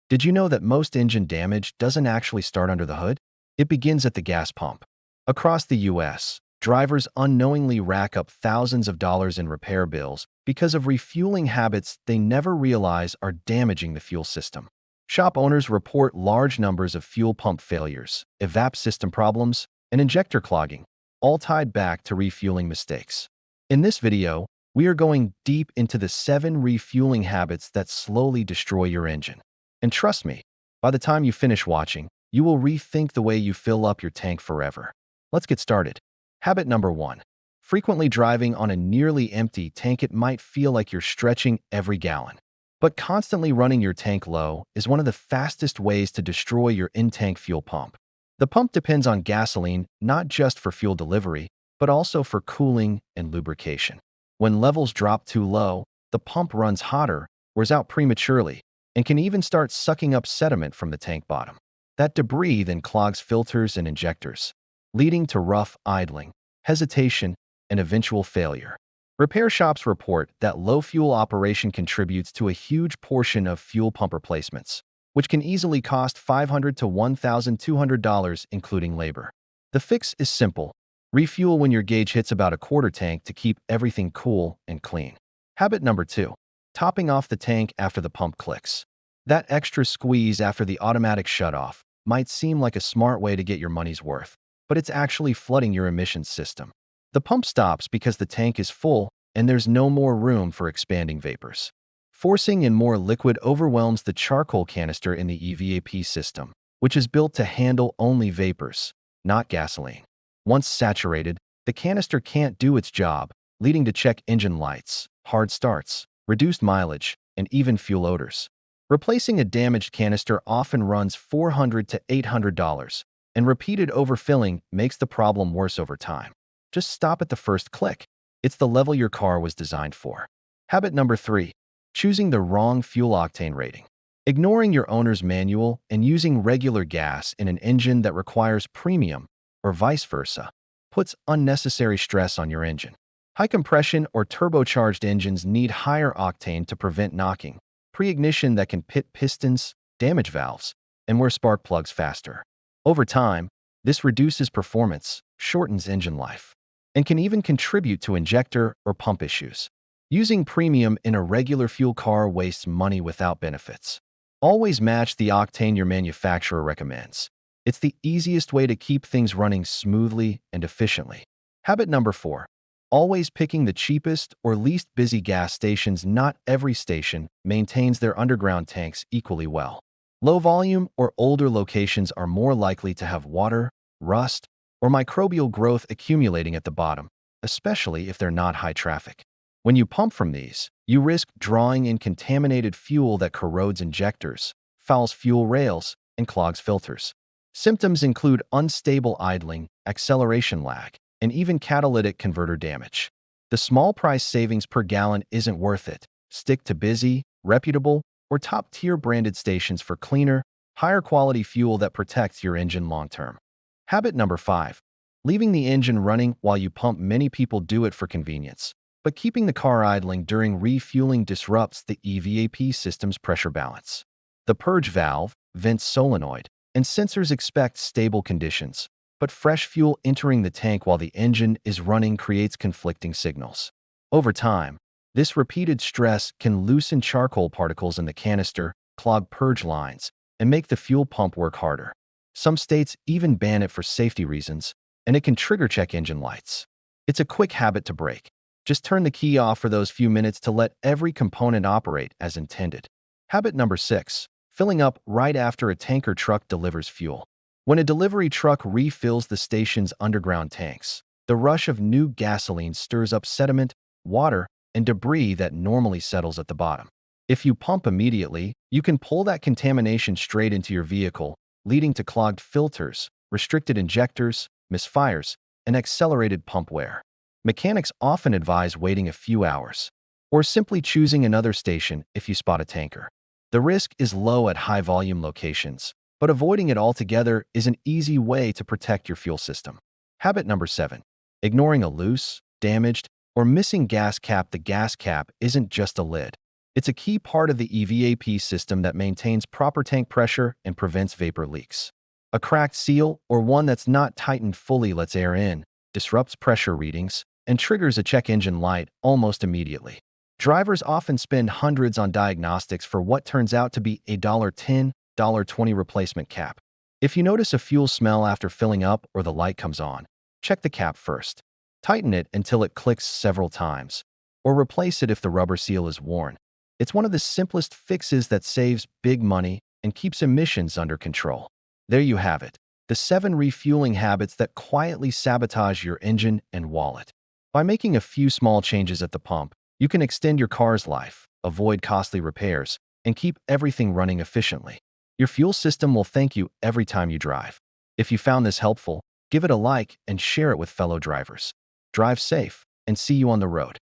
Did you know that most engine damage doesn't actually start under the hood? It begins at the gas pump. Across the US, drivers unknowingly rack up thousands of dollars in repair bills because of refueling habits they never realize are damaging the fuel system. Shop owners report large numbers of fuel pump failures, evap system problems, and injector clogging, all tied back to refueling mistakes. In this video, we are going deep into the 7 refueling habits that slowly destroy your engine. And trust me, by the time you finish watching, you will rethink the way you fill up your tank forever. Let's get started. Habit number 1. Frequently driving on a nearly empty tank. It might feel like you're stretching every gallon. But constantly running your tank low is one of the fastest ways to destroy your in-tank fuel pump. The pump depends on gasoline not just for fuel delivery, but also for cooling and lubrication. When levels drop too low, the pump runs hotter, wears out prematurely, and can even start sucking up sediment from the tank bottom. That debris then clogs filters and injectors, leading to rough idling, hesitation, and eventual failure. Repair shops report that low fuel operation contributes to a huge portion of fuel pump replacements, which can easily cost $500 to $1,200, including labor. The fix is simple. Refuel when your gauge hits about a quarter tank to keep everything cool and clean. Habit number 2. Topping off the tank after the pump clicks. That extra squeeze after the automatic shutoff might seem like a smart way to get your money's worth, but it's actually flooding your emissions system. The pump stops because the tank is full and there's no more room for expanding vapors. Forcing in more liquid overwhelms the charcoal canister in the EVAP system, which is built to handle only vapors, not gasoline. Once saturated, the canister can't do its job, leading to check engine lights, hard starts, reduced mileage, and even fuel odors. Replacing a damaged canister often runs $400 to $800, and repeated overfilling makes the problem worse over time. Just stop at the first click. It's the level your car was designed for. Habit number 3. Choosing the wrong fuel octane rating. Ignoring your owner's manual and using regular gas in an engine that requires premium, or vice versa, puts unnecessary stress on your engine. High compression or turbocharged engines need higher octane to prevent knocking, pre-ignition that can pit pistons, damage valves, and wear spark plugs faster. Over time, this reduces performance, shortens engine life, and can even contribute to injector or pump issues. Using premium in a regular fuel car wastes money without benefits. Always match the octane your manufacturer recommends. It's the easiest way to keep things running smoothly and efficiently. Habit number 4. Always picking the cheapest or least busy gas stations. Not every station maintains their underground tanks equally well. Low volume or older locations are more likely to have water, rust, or microbial growth accumulating at the bottom, especially if they're not high traffic. When you pump from these, you risk drawing in contaminated fuel that corrodes injectors, fouls fuel rails, and clogs filters. Symptoms include unstable idling, acceleration lag, and even catalytic converter damage. The small price savings per gallon isn't worth it. Stick to busy, reputable, or top-tier branded stations for cleaner, higher quality fuel that protects your engine long-term. Habit number 5. Leaving the engine running while you pump. Many people do it for convenience, but keeping the car idling during refueling disrupts the EVAP system's pressure balance. The purge valve, vent solenoid, and sensors expect stable conditions, but fresh fuel entering the tank while the engine is running creates conflicting signals. Over time, this repeated stress can loosen charcoal particles in the canister, clog purge lines, and make the fuel pump work harder. Some states even ban it for safety reasons, and it can trigger check engine lights. It's a quick habit to break. Just turn the key off for those few minutes to let every component operate as intended. Habit number 6. Filling up right after a tanker truck delivers fuel. When a delivery truck refills the station's underground tanks, the rush of new gasoline stirs up sediment, water, and debris that normally settles at the bottom. If you pump immediately, you can pull that contamination straight into your vehicle, leading to clogged filters, restricted injectors, misfires, and accelerated pump wear. Mechanics often advise waiting a few hours, or simply choosing another station if you spot a tanker. The risk is low at high-volume locations, but avoiding it altogether is an easy way to protect your fuel system. Habit number 7. Ignoring a loose, damaged, or missing gas cap. The gas cap isn't just a lid. It's a key part of the EVAP system that maintains proper tank pressure and prevents vapor leaks. A cracked seal or one that's not tightened fully lets air in, disrupts pressure readings, and triggers a check engine light almost immediately. Drivers often spend hundreds on diagnostics for what turns out to be a $10, $20 replacement cap. If you notice a fuel smell after filling up or the light comes on, check the cap first. Tighten it until it clicks several times, or replace it if the rubber seal is worn. It's one of the simplest fixes that saves big money and keeps emissions under control. There you have it, the 7 refueling habits that quietly sabotage your engine and wallet. By making a few small changes at the pump, you can extend your car's life, avoid costly repairs, and keep everything running efficiently. Your fuel system will thank you every time you drive. If you found this helpful, give it a like and share it with fellow drivers. Drive safe, and see you on the road.